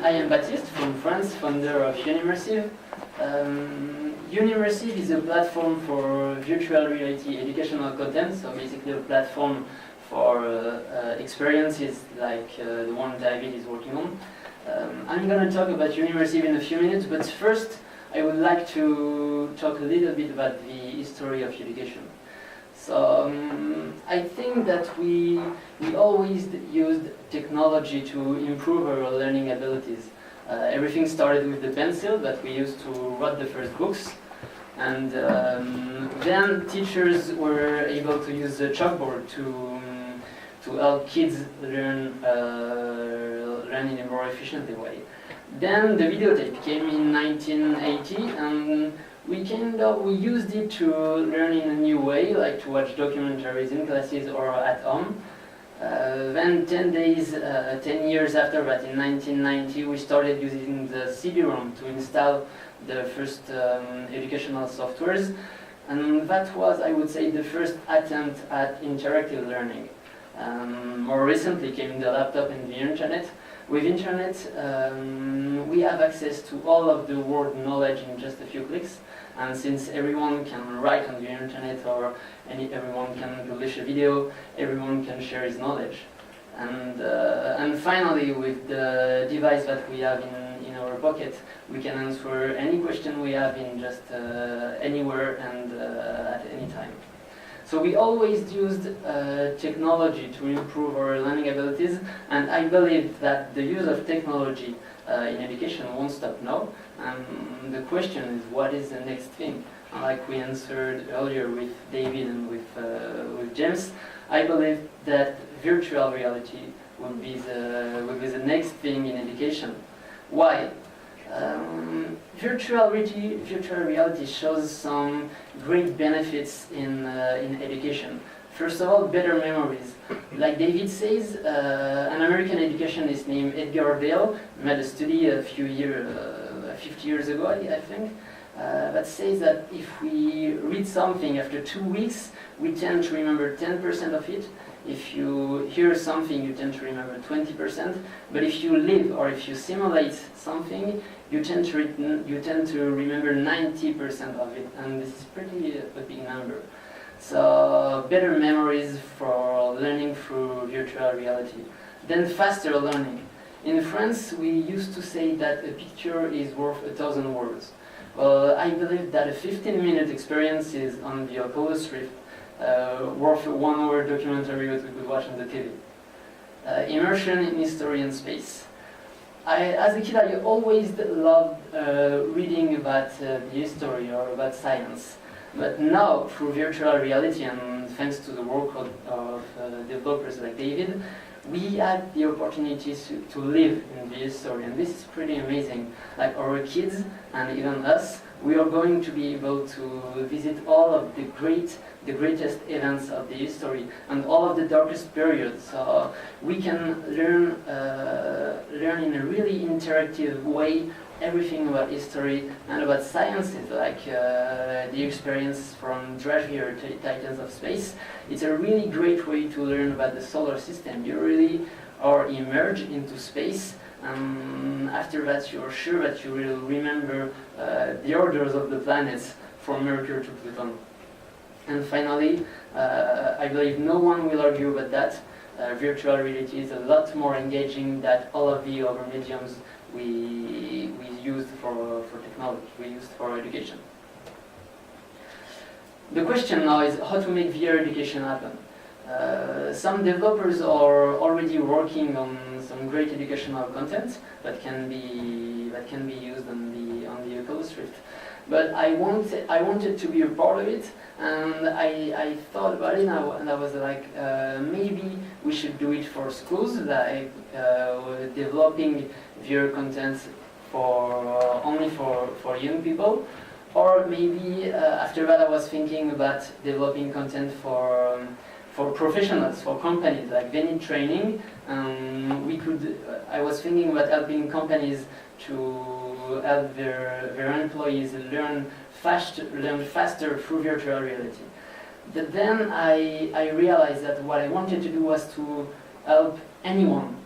I am Baptiste from France, founder of Unimersiv. Unimersiv is a platform for virtual reality educational content, so basically a platform for experiences like the one David is working on. I'm going to talk about Unimersiv in a few minutes, but first I would like to talk a little bit about the history of education. So I think that we always used technology to improve our learning abilities. Everything started with the pencil that we used to write the first books, and then teachers were able to use the chalkboard to help kids learn in a more efficient way. Then the videotape came in 1980, and we used it to learn in a new way, like to watch documentaries in classes or at home. Then 10 years after that, in 1990, we started using the CD-ROM to install the first educational softwares. And that was, I would say, the first attempt at interactive learning. More recently came the laptop and the internet. With internet, we have access to all of the world knowledge in just a few clicks. And since everyone can write on the internet or everyone can publish a video, everyone can share his knowledge. And finally, with the device that we have in our pocket, we can answer any question we have in just anywhere and at any time. So we always used technology to improve our learning abilities, and I believe that the use of technology in education won't stop now. The question is, what is the next thing? Like we answered earlier with David and with James, I believe that virtual reality will be the next thing in education. Why? Virtual reality shows some great benefits in education. First of all, better memories. Like David says, an American educationist named Edgar Dale made a study 50 years ago, I think, that says that if we read something after 2 weeks, we tend to remember 10% of it. If you hear something, you tend to remember 20%. But if you live or if you simulate something, you tend to remember 90% of it, and this is pretty a big number. So better memories for learning through virtual reality. Then faster learning. In France, we used to say that a picture is worth 1,000 words. Well, I believe that a 15-minute experience is on the Oculus Rift worth a 1-hour documentary that we could watch on the TV. Immersion in history and space. As a kid, I always loved reading about the history or about science. But now, through virtual reality and thanks to the work of developers like David, we had the opportunity to live in the history, and this is pretty amazing. Like our kids and even us, we are going to be able to visit all of the greatest events of the history and all of the darkest periods. So we can learn in a really interactive way everything about history and about sciences, like the experience from Draghi or Titans of Space. It's a really great way to learn about the solar system. You really are immersed into space, and after that you're sure that you will remember the orders of the planets from Mercury to Pluto. And finally, I believe no one will argue about that. Virtual reality is a lot more engaging than all of the other mediums we used for technology, we used for education. The question now is how to make VR education happen. Some developers are already working on some great educational content that can be used on the Oculus Rift. But I wanted to be a part of it, and I thought about it, and I was like, maybe we should do it for schools, like developing VR content only for young people, or maybe after that I was thinking about developing content for professionals, for companies, like they need training. I was thinking about helping companies to help their employees learn faster through virtual reality. But then I realized that what I wanted to do was to help anyone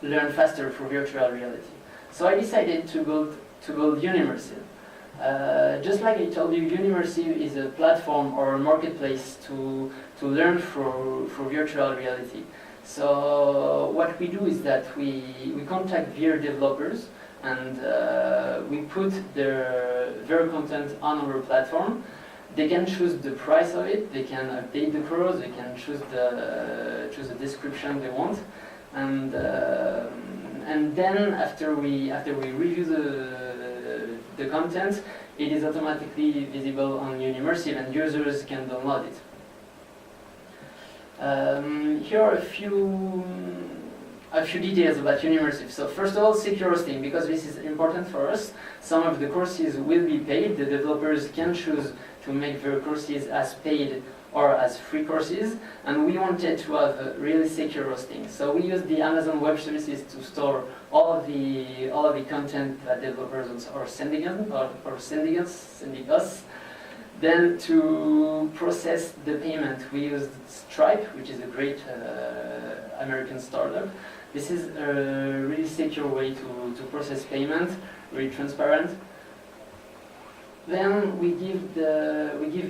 learn faster through virtual reality. So I decided to build Unimersiv. Just like I told you, Unimersiv is a platform or a marketplace to learn through virtual reality. So what we do is that we contact VR developers and we put their content on our platform. They can choose the price of it, they can update the code, they can choose the description they want, and then after we review the content, it is automatically visible on Unimersiv and users can download it. Here are a few details about Unimersiv. So first of all, secure hosting, because this is important for us. Some of the courses will be paid. The developers can choose to make their courses as paid or as free courses, and we wanted to have a really secure hosting. So we use the Amazon Web Services to store all of the content that developers are sending us. Then to process the payment, we used Stripe, which is a great American startup. This is a really secure way to process payment, really transparent. Then we give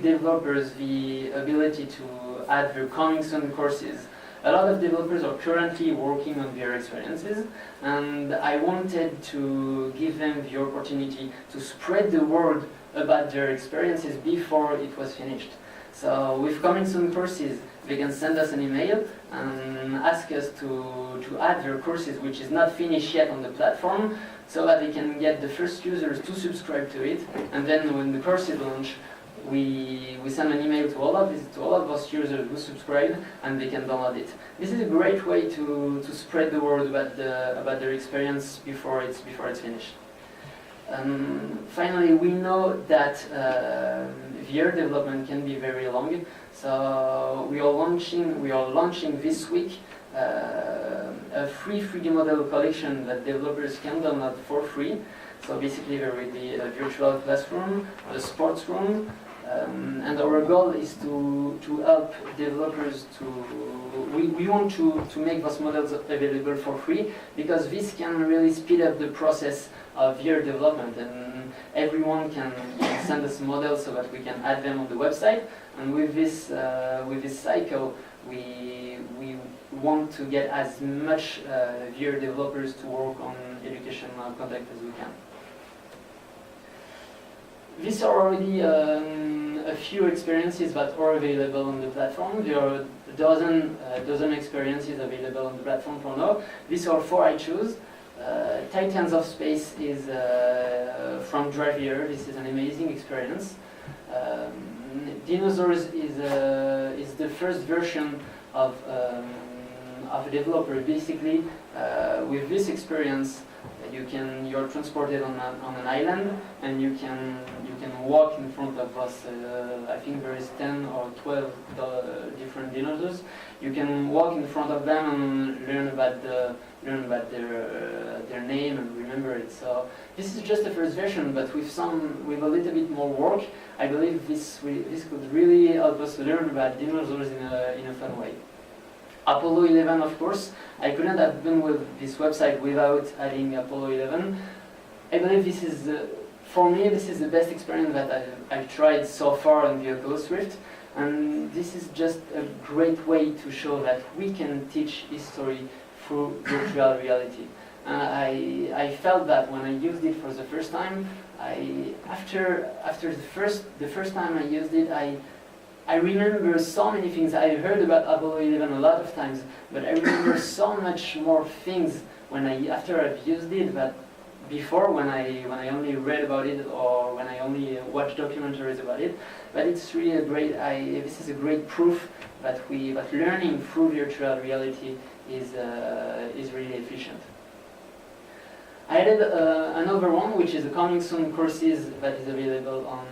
developers the ability to add their coming soon courses. A lot of developers are currently working on their experiences, and I wanted to give them the opportunity to spread the word about their experiences before it was finished. So with coming soon courses, they can send us an email and ask us to add their courses, which is not finished yet on the platform, so that they can get the first users to subscribe to it. And then when the course is launched, we send an email to all of those users who subscribe, and they can download it. This is a great way to spread the word about their experience before it's finished. Finally, we know that VR development can be very long, so we are launching this week a free 3D model collection that developers can download for free. So basically there will be a virtual classroom, a sports room, and our goal is to help developers we want to make those models available for free, because this can really speed up the process of VR development, and everyone can send us models so that we can add them on the website. And with this cycle, we want to get as much VR developers to work on educational content as we can. These are already a few experiences that are available on the platform. There are a dozen experiences available on the platform for now. These are 4 I choose. Titans of Space is from Drive Here. This is an amazing experience. Dinosaurs is the first version of a developer. Basically, with this experience, you're transported on an island, and you can walk in front of us. I think there is 10 or 12 different dinosaurs. You can walk in front of them and learn about their name and remember it. So this is just the first version, but with a little bit more work, I believe this could really help us learn about dinosaurs in a fun way. Apollo 11, of course. I couldn't have been with this website without adding Apollo 11. I believe this is, for me, this is the best experience that I've tried so far on the Oculus Rift. And this is just a great way to show that we can teach history through virtual reality. I felt that when I used it for the first time, after the first time I used it, I remember so many things. I heard about Apollo 11 a lot of times, but I remember so much more things after I've used it that before, when I only read about it or when I only watched documentaries about it. But it's really this is a great proof that learning through virtual reality is really efficient. I added another one, which is the coming soon courses that is visible on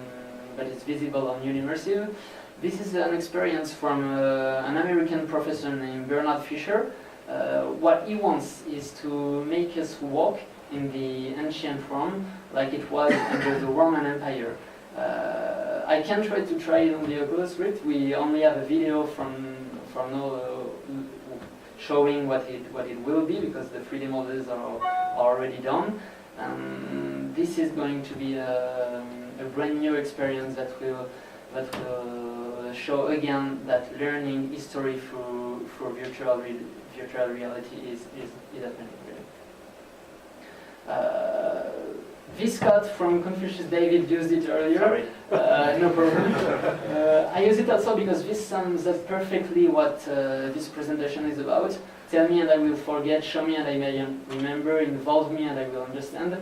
Unimersiv. This is an experience from an American professor named Bernard Fisher. What he wants is to make us walk in the ancient Rome like it was under the Roman Empire. I can try it on the Oculus Rift. We only have a video from now showing what it will be, because the 3D models are already done. This is going to be a brand new experience that will show again that learning history through virtual reality is happening. Viscott from Confucius David used it earlier. Sorry. No problem. I use it also because this sums up perfectly what this presentation is about. Tell me and I will forget, show me and I may remember, involve me and I will understand.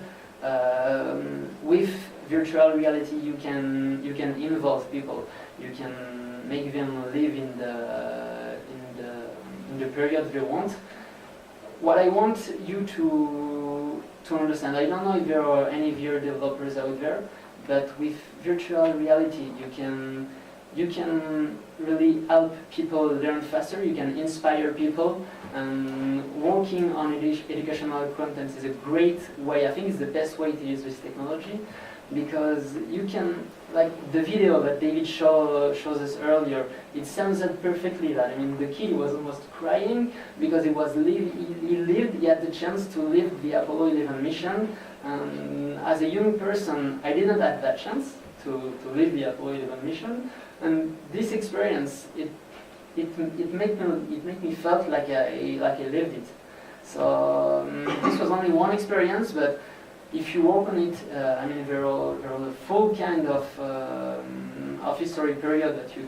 With virtual reality you can involve people. You can make them live in the period they want. What I want you to understand, I don't know if there are any VR developers out there, but with virtual reality you can really help people learn faster, you can inspire people, and working on educational content is a great way, I think it's the best way to use this technology, because you can, like the video that David shows us earlier, it sums up perfectly that. I mean, the kid was almost crying because he had the chance to live the Apollo 11 mission. As a young person, I didn't have that chance to live the Apollo 11 mission, and this experience, it made me felt like I lived it. So this was only one experience, but if you work on it, I mean, there are a full kind of history period that you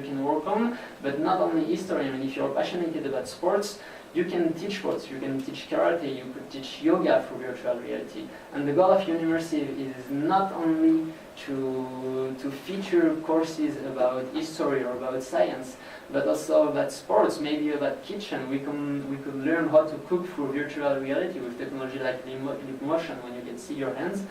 can work on, but not only history. I mean, if you're passionate about sports, you can teach sports, you can teach karate, you could teach yoga through virtual reality. And the goal of Unimersiv is not only to feature courses about history or about science, but also about sports, maybe about kitchen. We could learn how to cook through virtual reality with technology like Leap Motion, when you can see your hands.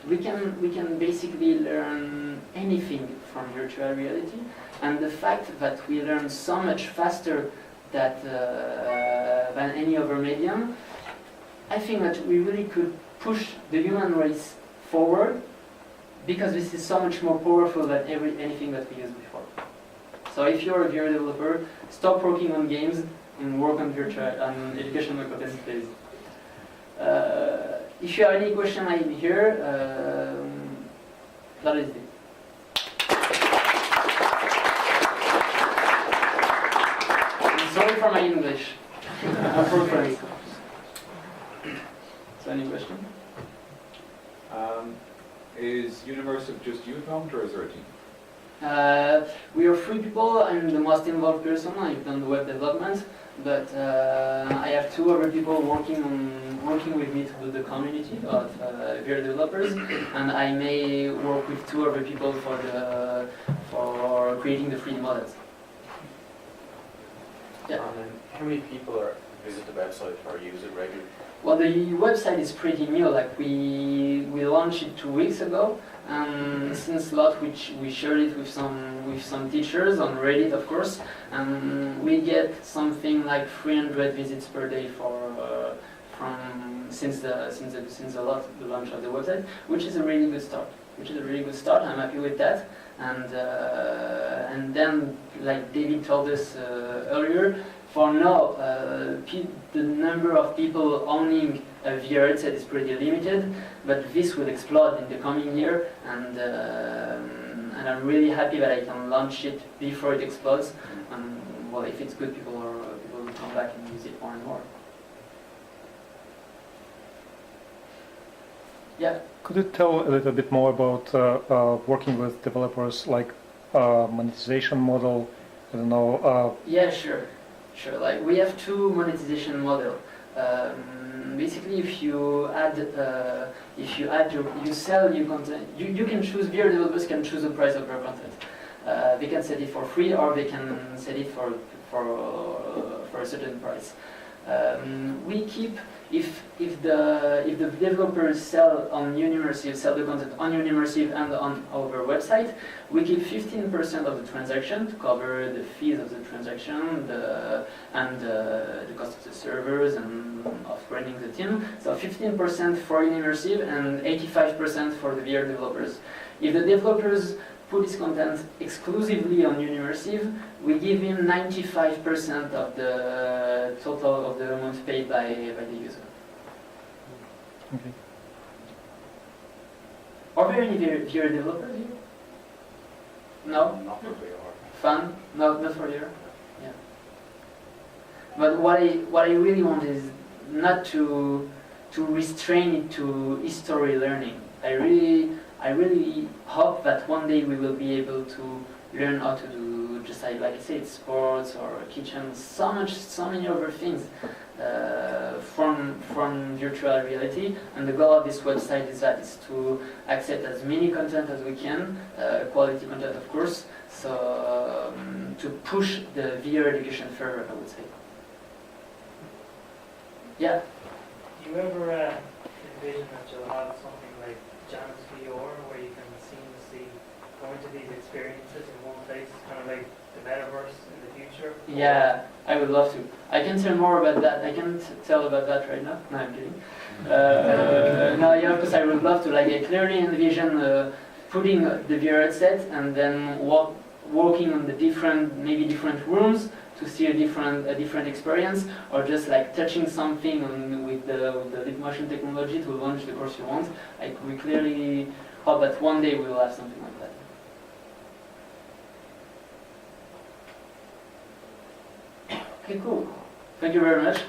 We can basically learn anything from virtual reality, and the fact that we learn so much faster than any other medium, I think that we really could push the human race forward, because this is so much more powerful than anything that we used before. So if you're a VR developer, stop working on games and work on educational content, please. If you have any question, I'm here. That is it. I'm sorry for my English. I'm from France. So any question? Is Unimersiv just you involved, or is there a team? We are 3 people. I'm the most involved person. I've done the web development, but I have 2 other people working with me to build the community of VR developers, and I may work with 2 other people for creating the 3D models. Yeah. How many people visit the website or use it regularly? Well, the website is pretty new. Like we launched it 2 weeks ago, and since launch we shared it with some teachers on Reddit, of course, and we get something like 300 visits per day since the launch of the website, which is a really good start. I'm happy with that, and then, like David told us earlier. For now, the number of people owning a VR headset is pretty limited, but this will explode in the coming year, and I'm really happy that I can launch it before it explodes. And well, if it's good, people will come back and use it more and more. Yeah. Could you tell a little bit more about working with developers, like monetization model? I don't know. Yeah, sure. Like we have 2 monetization model. Basically, if you sell your content, you can choose. VR developers can choose the price of their content. They can set it for free, or they can set it for a certain price. We keep, if the developers sell the content on Unimersiv and on our website, we keep 15% of the transaction to cover the fees of the transaction, and the cost of the servers and of running the team. So 15% for Unimersiv and 85% for the VR developers. If the developers put his content exclusively on Unimersiv, we give him 95% of the total of the amount paid by the user. Okay. Are there any VR developers here? No? Not for VR. Fun? No, not for VR? Yeah. But what I really want is not to restrain it to history learning. I really hope that one day we will be able to learn how to do, just like I said, sports or kitchen, so many other things from virtual reality. And the goal of this website is to accept as many content as we can, quality content of course, so to push the VR education further, I would say. Yeah. Do you ever envision that you'll have something like Jan's VR where you can seamlessly go into these experiences in one place, kind of like the metaverse in the future? Yeah, I would love to. I can tell more about that. I can't tell about that right now. No, I'm kidding. No, yeah, because I would love to. Like, I clearly envision putting the VR headset and then walking on the maybe different rooms to see a different experience, or just like touching something with the lip motion technology to launch the course you want. Like, we clearly hope that one day we will have something like that. Okay, cool. Thank you very much.